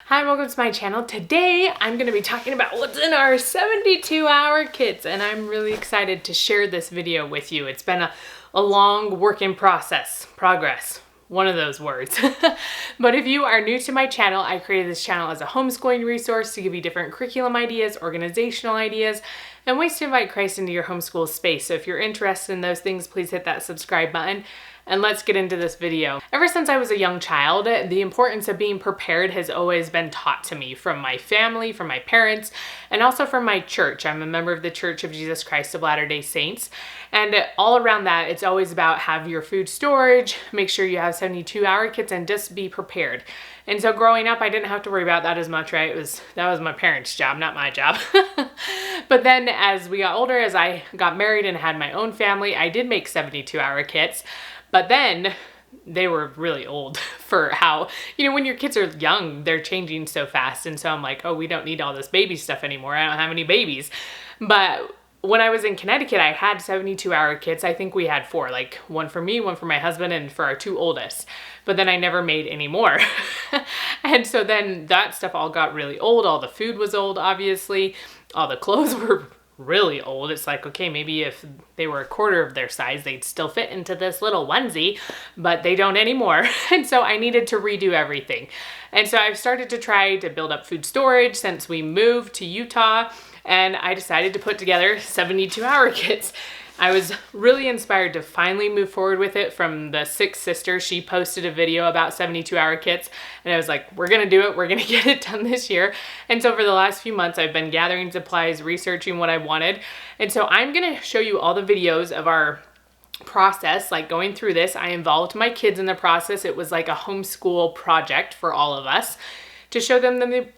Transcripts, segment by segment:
Hi, welcome to my channel. Today, I'm going to be talking about what's in our 72-hour kits, and I'm really excited to share this video with you. It's been a long work in progress, one of those words. But if you are new to my channel, I created this channel as a homeschooling resource to give you different curriculum ideas, organizational ideas, and ways to invite Christ into your homeschool space. So if you're interested in those things, please hit that subscribe button. And let's get into this video. Ever since I was a young child, the importance of being prepared has always been taught to me from my family, from my parents, and also from my church. I'm a member of the Church of Jesus Christ of Latter-day Saints. And all around that, it's always about have your food storage, make sure you have 72-hour kits, and just be prepared. And so growing up, I didn't have to worry about that as much, right? That was my parents' job, not my job. But then as we got older, as I got married and had my own family, I did make 72-hour kits. But then they were really old for how, when your kids are young, they're changing so fast. And so I'm like, oh, we don't need all this baby stuff anymore. I don't have any babies. But when I was in Connecticut, I had 72-hour kits. I think we had 4, like one for me, one for my husband, and for our 2 oldest. But then I never made any more. And so then that stuff all got really old. All the food was old, obviously. All the clothes were really old. It's like, okay, maybe if they were a quarter of their size, they'd still fit into this little onesie, but they don't anymore. And so I needed to redo everything. And so I've started to try to build up food storage since we moved to Utah, and I decided to put together 72-hour kits. I was really inspired to finally move forward with it from the 6th sister. She posted a video about 72-hour kits, and I was like, we're gonna do it. We're gonna get it done this year. And so for the last few months, I've been gathering supplies, researching what I wanted. And so I'm gonna show you all the videos of our process, like going through this. I involved my kids in the process. It was like a homeschool project for all of us, to show them the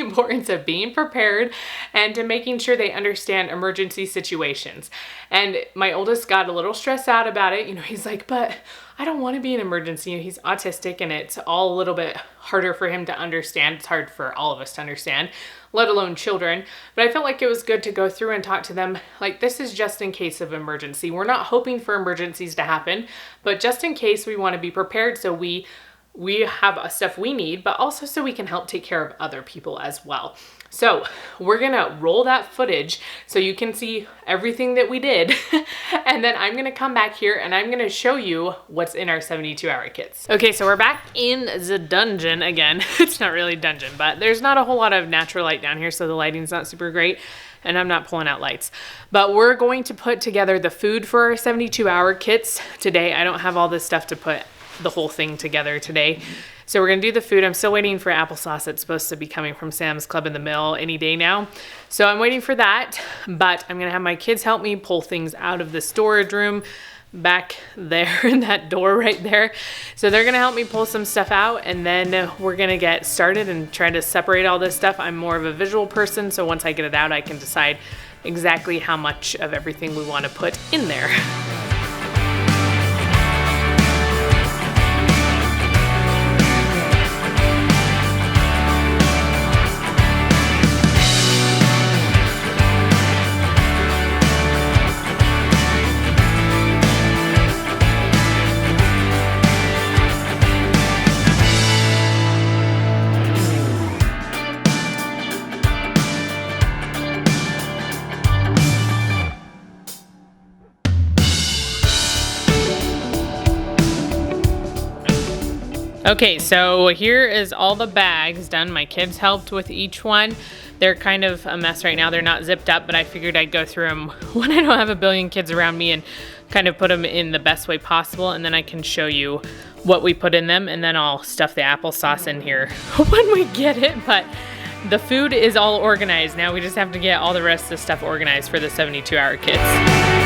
importance of being prepared and to making sure they understand emergency situations. And my oldest got a little stressed out about it. He's like, but I don't want to be an emergency. He's autistic, and it's all a little bit harder for him to understand. It's hard for all of us to understand, let alone children. But I felt like it was good to go through and talk to them like, this is just in case of emergency. We're not hoping for emergencies to happen, but just in case, we want to be prepared so we have stuff we need, but also so we can help take care of other people as well. So we're gonna roll that footage so you can see everything that we did. And then I'm gonna come back here and I'm gonna show you what's in our 72-hour kits. Okay, so we're back in the dungeon again. It's not really dungeon, but there's not a whole lot of natural light down here, so the lighting's not super great. And I'm not pulling out lights. But we're going to put together the food for our 72-hour kits today. I don't have all this stuff to put the whole thing together today. So we're gonna do the food. I'm still waiting for applesauce. It's supposed to be coming from Sam's Club in the mill any day now. So I'm waiting for that, but I'm gonna have my kids help me pull things out of the storage room back there in that door right there. So they're gonna help me pull some stuff out, and then we're gonna get started and try to separate all this stuff. I'm more of a visual person, so once I get it out, I can decide exactly how much of everything we wanna put in there. Okay, so here is all the bags done. My kids helped with each one. They're kind of a mess right now. They're not zipped up, but I figured I'd go through them when I don't have a billion kids around me and kind of put them in the best way possible, and then I can show you what we put in them, and then I'll stuff the applesauce in here when we get it. But the food is all organized. Now we just have to get all the rest of the stuff organized for the 72-hour kits.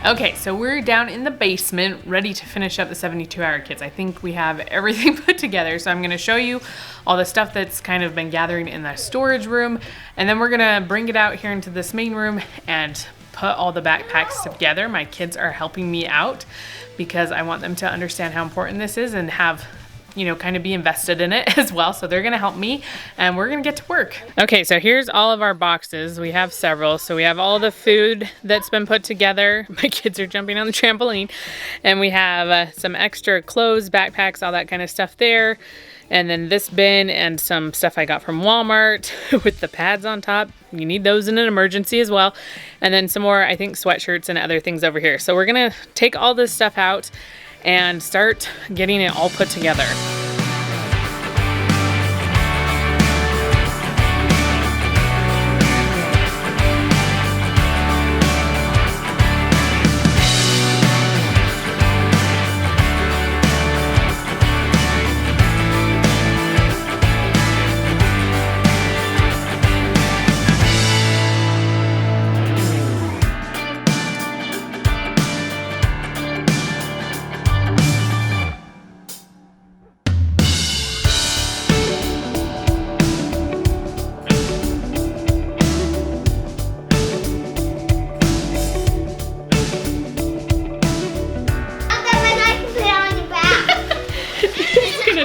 Okay, so we're down in the basement ready to finish up the 72-hour kits. I think we have everything put together, so I'm going to show you all the stuff that's kind of been gathering in the storage room, and then we're going to bring it out here into this main room and put all the backpacks together. My kids are helping me out because I want them to understand how important this is and have, you know, kind of be invested in it as well. So they're gonna help me and we're gonna get to work. Okay, so here's all of our boxes. We have several. So we have all the food that's been put together. My kids are jumping on the trampoline. And we have some extra clothes, backpacks, all that kind of stuff there. And then this bin and some stuff I got from Walmart with the pads on top. You need those in an emergency as well. And then some more, I think, sweatshirts and other things over here. So we're gonna take all this stuff out and start getting it all put together.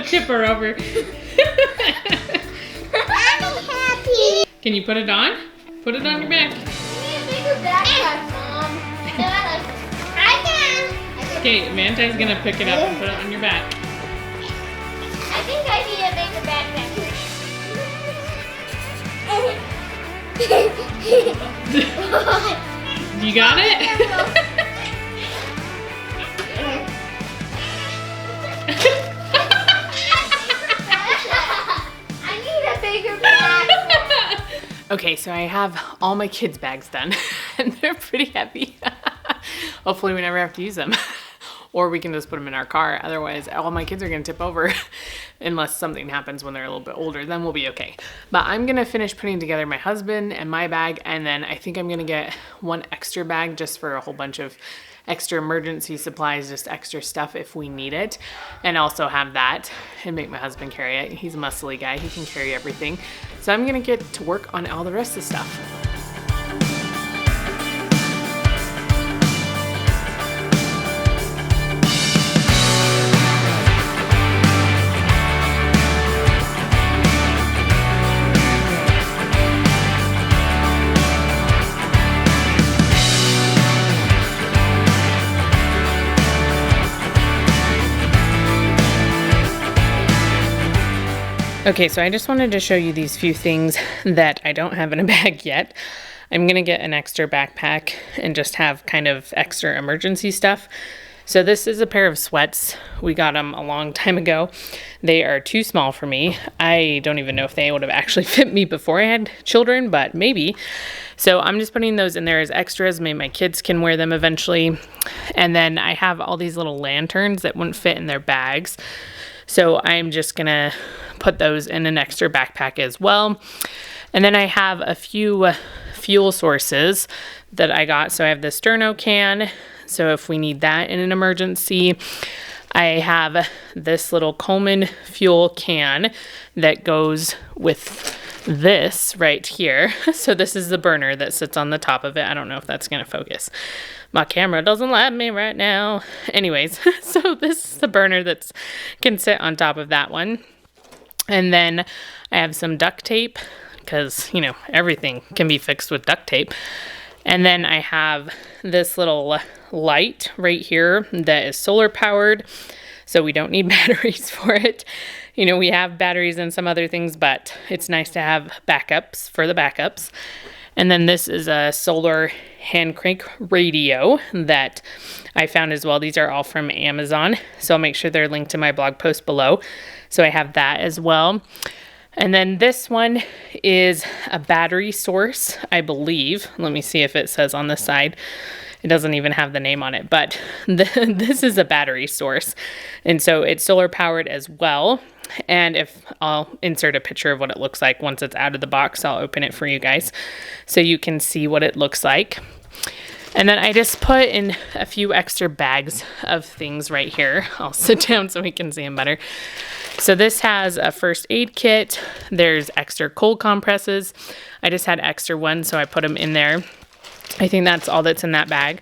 Tip her over. I'm happy. Can you put it on? Put it on your back. Backpack, Mom. I can. Okay, Manti's gonna pick it up and put it on your back. I think I need a bigger backpack. You got it? Okay, so I have all my kids' bags done and they're pretty heavy. Hopefully we never have to use them. Or we can just put them in our car. Otherwise, all my kids are gonna tip over unless something happens when they're a little bit older, then we'll be okay. But I'm gonna finish putting together my husband and my bag, and then I think I'm gonna get one extra bag just for a whole bunch of extra emergency supplies, just extra stuff if we need it. And also have that and make my husband carry it. He's a muscly guy, he can carry everything. So I'm gonna get to work on all the rest of the stuff. Okay, so I just wanted to show you these few things that I don't have in a bag yet. I'm gonna get an extra backpack and just have kind of extra emergency stuff. So this is a pair of sweats. We got them a long time ago. They are too small for me. I don't even know if they would have actually fit me before I had children, but maybe. So I'm just putting those in there as extras. Maybe my kids can wear them eventually. And then I have all these little lanterns that wouldn't fit in their bags. So I'm just gonna put those in an extra backpack as well. And then I have a few fuel sources that I got. So I have the Sterno can. So if we need that in an emergency, I have this little Coleman fuel can that goes with this right here. So this is the burner that sits on the top of it. I don't know if that's gonna focus. My camera doesn't let me right now. Anyways, so this is the burner that can sit on top of that one. And then I have some duct tape because, you know, everything can be fixed with duct tape. And then I have this little light right here that is solar powered. So we don't need batteries for it. You know, we have batteries and some other things, but it's nice to have backups for the backups. And then this is a solar hand crank radio that I found as well. These are all from Amazon. So I'll make sure they're linked to my blog post below. So I have that as well. And then this one is a battery source, I believe. Let me see if it says on the side. It doesn't even have the name on it, but this is a battery source. And so it's solar powered as well. And if I'll insert a picture of what it looks like once it's out of the box, I'll open it for you guys so you can see what it looks like. And then I just put in a few extra bags of things right here. I'll sit down so we can see them better. So this has a first aid kit. There's extra cold compresses. I just had extra ones, so I put them in there. I think that's all that's in that bag.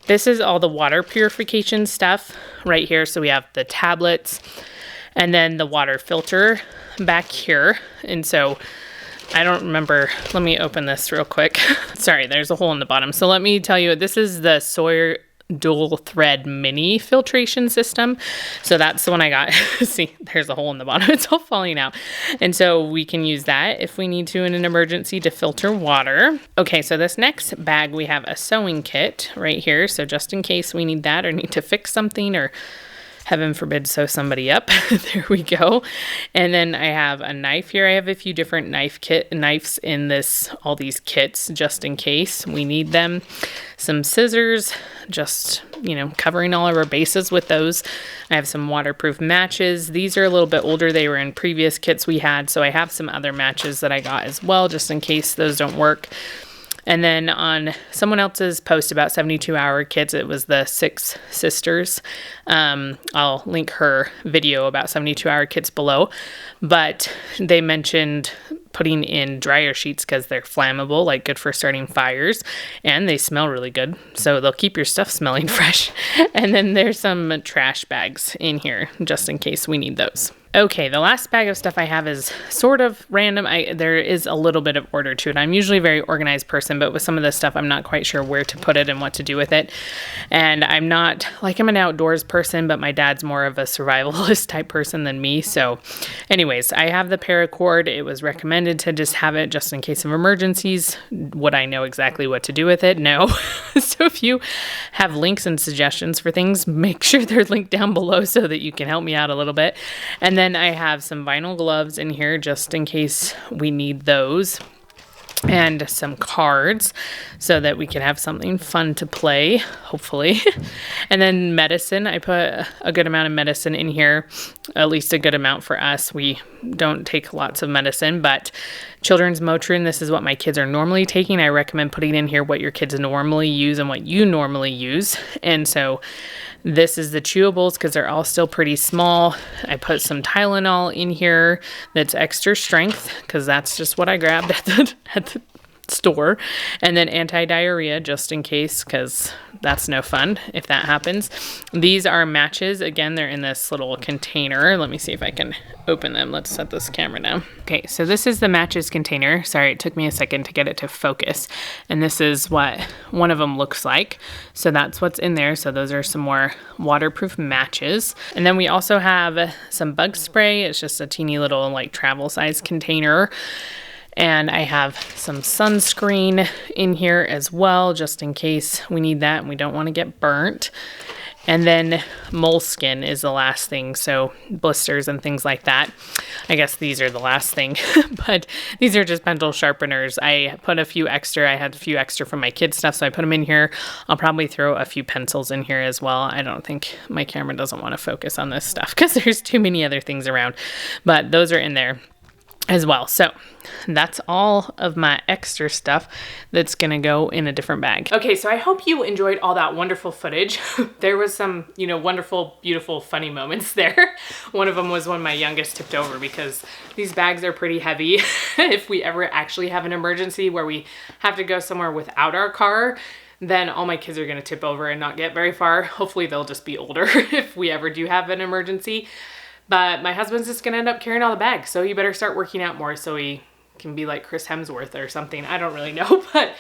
This is all the water purification stuff right here. So we have the tablets and then the water filter back here. And so I don't remember. Let me open this real quick. Sorry, there's a hole in the bottom. So let me tell you, this is the Sawyer dual thread mini filtration system. So that's the one I got. See, there's a hole in the bottom. It's all falling out. And so we can use that if we need to in an emergency to filter water. Okay, so this next bag, we have a sewing kit right here. So just in case we need that or need to fix something or heaven forbid sew somebody up. There we go. And then I have a knife here. I have a few different knives in all these kits just in case we need them. Some scissors, just, covering all of our bases with those. I have some waterproof matches. These are a little bit older. They were in previous kits we had. So I have some other matches that I got as well, just in case those don't work. And then on someone else's post about 72-hour kits, it was the Six Sisters. I'll link her video about 72-hour kits below. But they mentioned putting in dryer sheets because they're flammable, like good for starting fires. And they smell really good, so they'll keep your stuff smelling fresh. And then there's some trash bags in here, just in case we need those. Okay, the last bag of stuff I have is sort of random. There is a little bit of order to it. I'm usually a very organized person, but with some of this stuff, I'm not quite sure where to put it and what to do with it. And I'm an outdoors person, but my dad's more of a survivalist type person than me. So anyways, I have the paracord. It was recommended to just have it just in case of emergencies. Would I know exactly what to do with it? No. So if you have links and suggestions for things, make sure they're linked down below so that you can help me out a little bit. And then I have some vinyl gloves in here just in case we need those. And some cards so that we can have something fun to play, hopefully. And then medicine. I put a good amount of medicine in here, at least a good amount for us. We don't take lots of medicine, but children's Motrin, this is what my kids are normally taking. I recommend putting in here what your kids normally use and what you normally use. And so this is the chewables because they're all still pretty small. I put some Tylenol in here that's extra strength because that's just what I grabbed at the store. And then anti-diarrhea just in case because that's no fun if that happens. These are matches. Again, they're in this little container. Let me see if I can open them. Let's set this camera down. Okay, so this is the matches container. Sorry, it took me a second to get it to focus. And this is what one of them looks like. So that's what's in there. So those are some more waterproof matches. And then we also have some bug spray. It's just a teeny little travel size container. And I have some sunscreen in here as well, just in case we need that and we don't want to get burnt. And then moleskin is the last thing, so blisters and things like that. I guess these are the last thing, but these are just pencil sharpeners. I put a few extra. I had a few extra from my kids' stuff, so I put them in here. I'll probably throw a few pencils in here as well. I don't think my camera doesn't want to focus on this stuff because there's too many other things around, but those are in there as well. So that's all of my extra stuff that's gonna go in a different bag. Okay, so I hope you enjoyed all that wonderful footage. There was some, wonderful, beautiful, funny moments there. One of them was when my youngest tipped over because these bags are pretty heavy. If we ever actually have an emergency where we have to go somewhere without our car, then all my kids are gonna tip over and not get very far. Hopefully they'll just be older if we ever do have an emergency. But my husband's just gonna end up carrying all the bags, so he better start working out more so he can be like Chris Hemsworth or something. I don't really know, but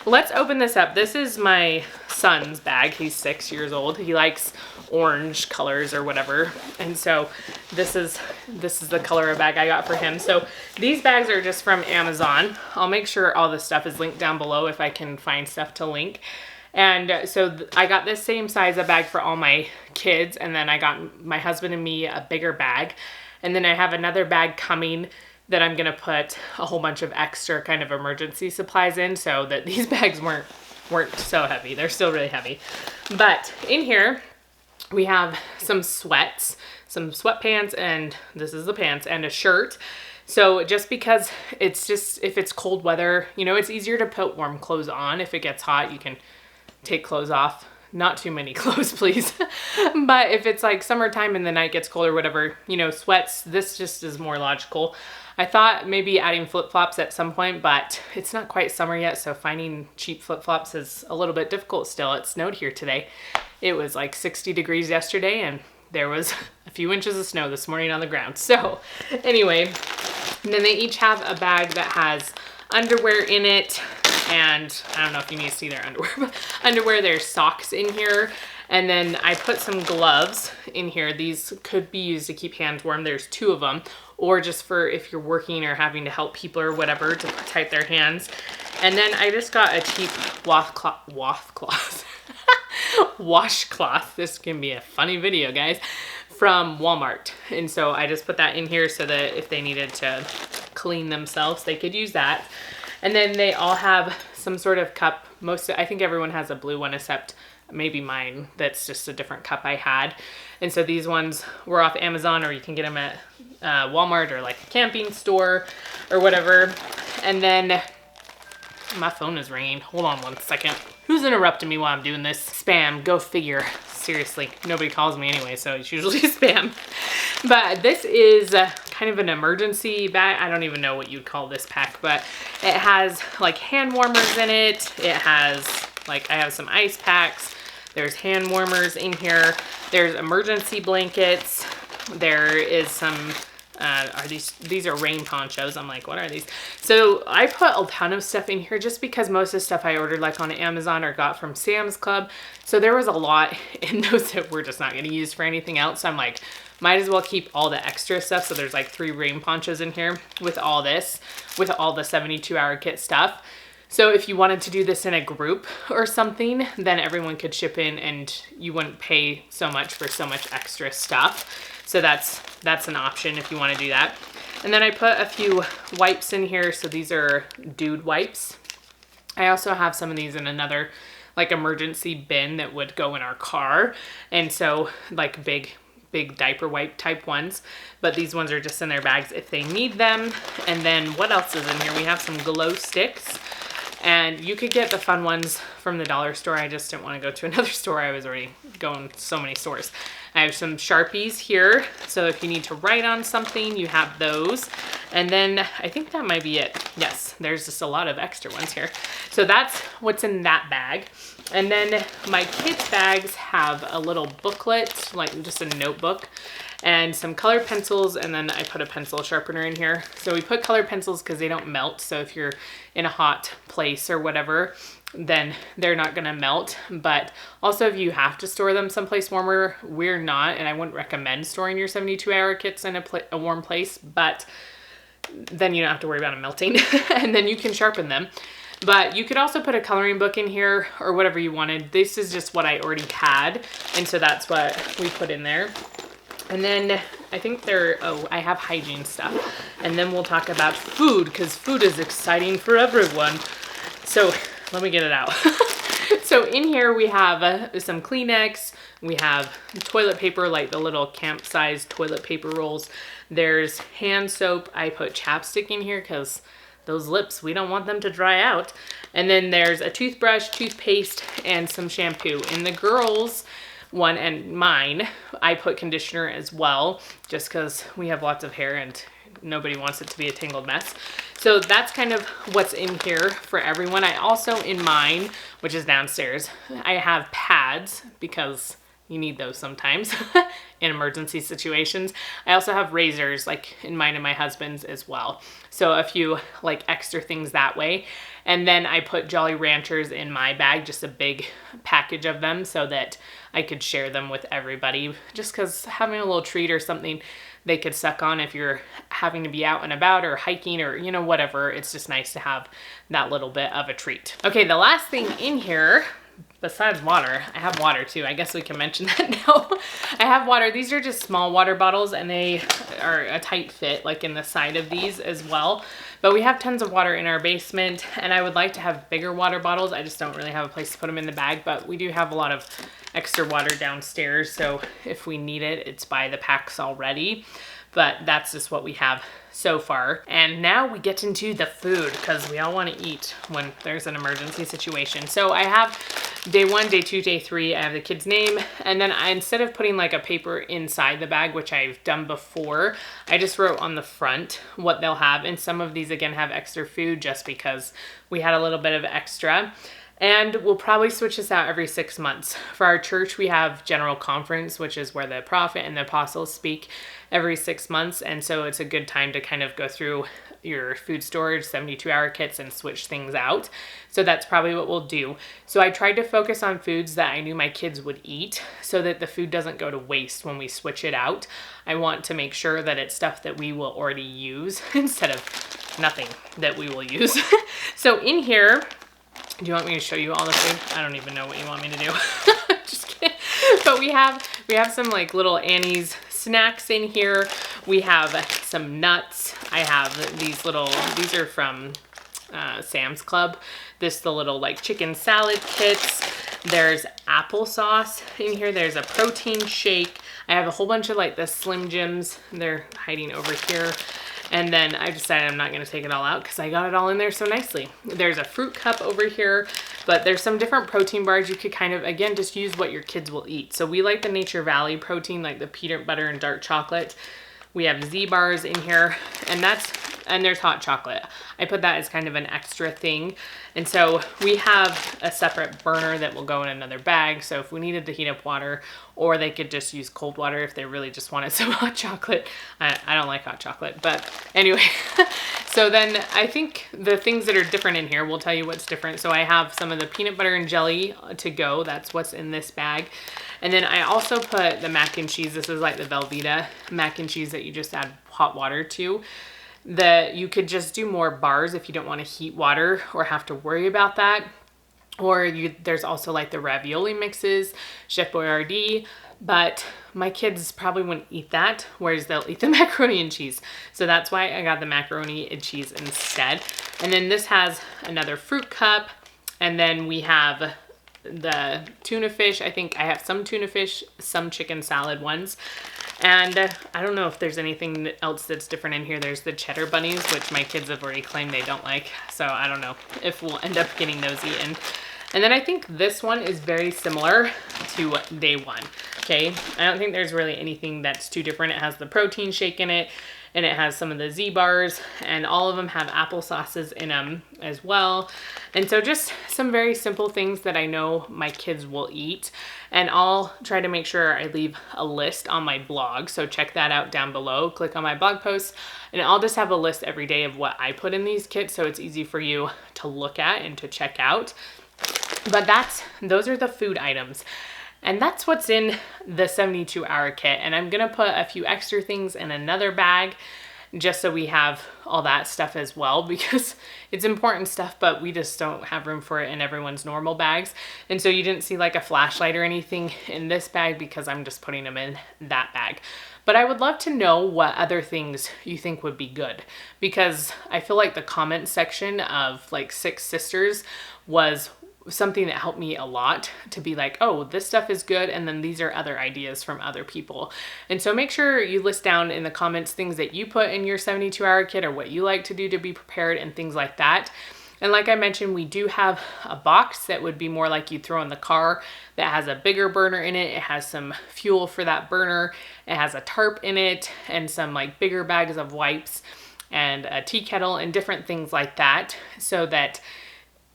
let's open this up. This is my son's bag. He's 6 years old. He likes orange colors or whatever. And so this is the color of bag I got for him. So these bags are just from Amazon. I'll make sure all this stuff is linked down below if I can find stuff to link. And so I got this same size of bag for all my kids, and then I got my husband and me a bigger bag. And then I have another bag coming that I'm gonna put a whole bunch of extra kind of emergency supplies in so that these bags weren't so heavy. They're still really heavy. But in here we have some sweats, some sweatpants, and this is the pants, and a shirt. So just because if it's cold weather, it's easier to put warm clothes on. If it gets hot, you can take clothes off. Not too many clothes, please. But if it's like summertime and the night gets cold or whatever, you know, sweats, this just is more logical. I thought maybe adding flip-flops at some point, but it's not quite summer yet, so finding cheap flip-flops is a little bit difficult still. It snowed here today. It was like 60 degrees yesterday, and there was a few inches of snow this morning on the ground. So anyway, and then they each have a bag that has underwear in it, and I don't know if you need to see their underwear, but underwear, there's socks in here. And then I put some gloves in here. These could be used to keep hands warm. There's 2 of them, or just for if you're working or having to help people or whatever to protect their hands. And then I just got a cheap washcloth. This can be a funny video, guys, from Walmart. And so I just put that in here so that if they needed to clean themselves, they could use that. And then they all have some sort of cup. I think everyone has a blue one except maybe mine. That's just a different cup I had. And so these ones were off Amazon, or you can get them at Walmart or like a camping store or whatever. And then my phone is ringing. Hold on one second. Who's interrupting me while I'm doing this? Spam, go figure. Seriously, nobody calls me anyway, so it's usually spam. But this is kind of an emergency bag. I don't even know what you'd call this pack, but it has like hand warmers in it. It has like, I have some ice packs. There's hand warmers in here. There's emergency blankets. There is some, these are rain ponchos. I'm like, what are these? So I put a ton of stuff in here just because most of the stuff I ordered like on Amazon or got from Sam's Club. So there was a lot in those that we're just not going to use for anything else. So I'm like, might as well keep all the extra stuff. So there's like 3 rain ponchos in here with all this, with all the 72-hour kit stuff. So if you wanted to do this in a group or something, then everyone could chip in and you wouldn't pay so much for so much extra stuff. So that's an option if you want to do that. And then I put a few wipes in here. So these are dude wipes. I also have some of these in another like emergency bin that would go in our car. And so like big diaper wipe type ones, but these ones are just in their bags if they need them. And then what else is in here? We have some glow sticks. And you could get the fun ones from the dollar store. I just didn't want to go to another store. I was already going so many stores. I have some Sharpies here. So if you need to write on something, you have those. And then I think that might be it. Yes, there's just a lot of extra ones here. So that's what's in that bag. And then my kids' bags have a little booklet, like just a notebook, and some colored pencils, and then I put a pencil sharpener in here. So we put colored pencils because they don't melt. So if you're in a hot place or whatever, then they're not gonna melt. But also if you have to store them someplace warmer, we're not, and I wouldn't recommend storing your 72-hour kits in a warm place, but then you don't have to worry about them melting and then you can sharpen them. But you could also put a coloring book in here or whatever you wanted. This is just what I already had, and so that's what we put in there. And then I think I have hygiene stuff. And then we'll talk about food, because food is exciting for everyone. So let me get it out. So in here we have some Kleenex. We have toilet paper, like the little camp-sized toilet paper rolls. There's hand soap. I put chapstick in here because those lips, we don't want them to dry out. And then there's a toothbrush, toothpaste, and some shampoo. In the girls' one and mine, I put conditioner as well, just because we have lots of hair and nobody wants it to be a tangled mess. So that's kind of what's in here for everyone. I also, in mine, which is downstairs, I have pads because you need those sometimes in emergency situations. I also have razors, like in mine and my husband's as well. So a few like extra things that way. And then I put Jolly Ranchers in my bag, just a big package of them so that I could share them with everybody, just because having a little treat or something they could suck on if you're having to be out and about or hiking or, you know, whatever. It's just nice to have that little bit of a treat. Okay, the last thing in here, besides water, I have water too. I guess we can mention that now. I have water. These are just small water bottles and they are a tight fit, like in the side of these as well. But we have tons of water in our basement and I would like to have bigger water bottles. I just don't really have a place to put them in the bag, but we do have a lot of extra water downstairs. So if we need it, it's by the packs already. But that's just what we have so far. And now we get into the food because we all want to eat when there's an emergency situation. So I have day 1, day 2, day 3, I have the kid's name. And then instead of putting like a paper inside the bag, which I've done before, I just wrote on the front what they'll have. And some of these again have extra food just because we had a little bit of extra. And we'll probably switch this out every 6 months. For our church, we have general conference, which is where the prophet and the apostles speak every 6 months. And so it's a good time to kind of go through your food storage 72-hour kits and switch things out. So that's probably what we'll do. So I tried to focus on foods that I knew my kids would eat so that the food doesn't go to waste when we switch it out. I want to make sure that it's stuff that we will already use instead of nothing that we will use. So in here, do you want me to show you all the food? I don't even know what you want me to do. Just kidding. But we have some like little Annie's snacks in here. We have some nuts. I have these are from Sam's Club. The little like chicken salad kits. There's applesauce in here. There's a protein shake. I have a whole bunch of like the Slim Jims. They're hiding over here. And then I decided I'm not going to take it all out because I got it all in there so nicely. There's a fruit cup over here, but there's some different protein bars. You could kind of, again, just use what your kids will eat. So we like the Nature Valley protein, like the peanut butter and dark chocolate. We have Z bars in here, and there's hot chocolate. I put that as kind of an extra thing. And so we have a separate burner that will go in another bag. So if we needed to heat up water, or they could just use cold water if they really just wanted some hot chocolate. I don't like hot chocolate, but anyway. So then I think the things that are different in here, we'll tell you what's different. So I have some of the peanut butter and jelly to go. That's what's in this bag. And then I also put the mac and cheese. This is like the Velveeta mac and cheese that you just add hot water to. You could just do more bars if you don't want to heat water or have to worry about that. Or there's also like the ravioli mixes, Chef Boyardee, but my kids probably wouldn't eat that, whereas they'll eat the macaroni and cheese. So that's why I got the macaroni and cheese instead. And then this has another fruit cup, and then we have the tuna fish. I think I have some tuna fish, some chicken salad ones. And I don't know if there's anything else that's different in here. There's the cheddar bunnies, which my kids have already claimed they don't like. So I don't know if we'll end up getting those eaten. And then I think this one is very similar to day 1. Okay, I don't think there's really anything that's too different. It has the protein shake in it, and it has some of the Z bars, and all of them have applesauces in them as well. And so just some very simple things that I know my kids will eat. And I'll try to make sure I leave a list on my blog. So check that out down below. Click on my blog post, and I'll just have a list every day of what I put in these kits, so it's easy for you to look at and to check out. But those are the food items. And that's what's in the 72-hour kit. And I'm going to put a few extra things in another bag just so we have all that stuff as well, because it's important stuff, but we just don't have room for it in everyone's normal bags. And so you didn't see like a flashlight or anything in this bag because I'm just putting them in that bag. But I would love to know what other things you think would be good, because I feel like the comment section of like Six Sisters was something that helped me a lot to be like, oh, this stuff is good, and then these are other ideas from other people. And so make sure you list down in the comments things that you put in your 72-hour kit or what you like to do to be prepared and things like that. And like I mentioned, we do have a box that would be more like you throw in the car that has a bigger burner in it. It has some fuel for that burner. It has a tarp in it and some like bigger bags of wipes and a tea kettle and different things like that, so that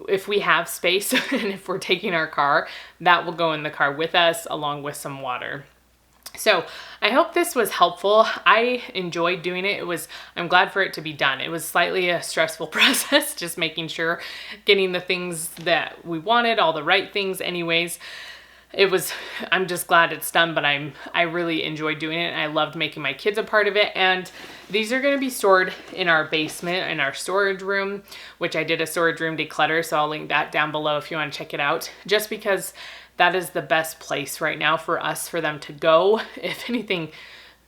if we have space and if we're taking our car, that will go in the car with us along with some water. So I hope this was helpful. I enjoyed doing it. I'm glad for it to be done. It was slightly a stressful process, just making sure getting the things that we wanted, all the right things anyways. I'm just glad it's done, but I really enjoyed doing it, and I loved making my kids a part of it. And these are going to be stored in our basement, in our storage room, which I did a storage room declutter, so I'll link that down below if you want to check it out, just because that is the best place right now for them to go. If anything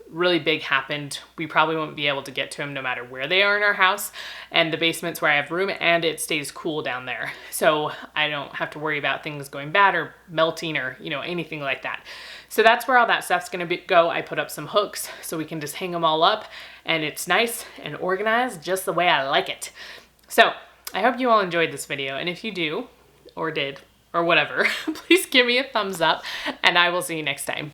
really big happened, we probably won't be able to get to them no matter where they are in our house. And the basement's where I have room, and it stays cool down there, so I don't have to worry about things going bad or melting or anything like that. So that's where all that stuff's gonna go. I put up some hooks so we can just hang them all up, and it's nice and organized just the way I like it. So I hope you all enjoyed this video, and if you do, or did, or whatever, please give me a thumbs up and I will see you next time.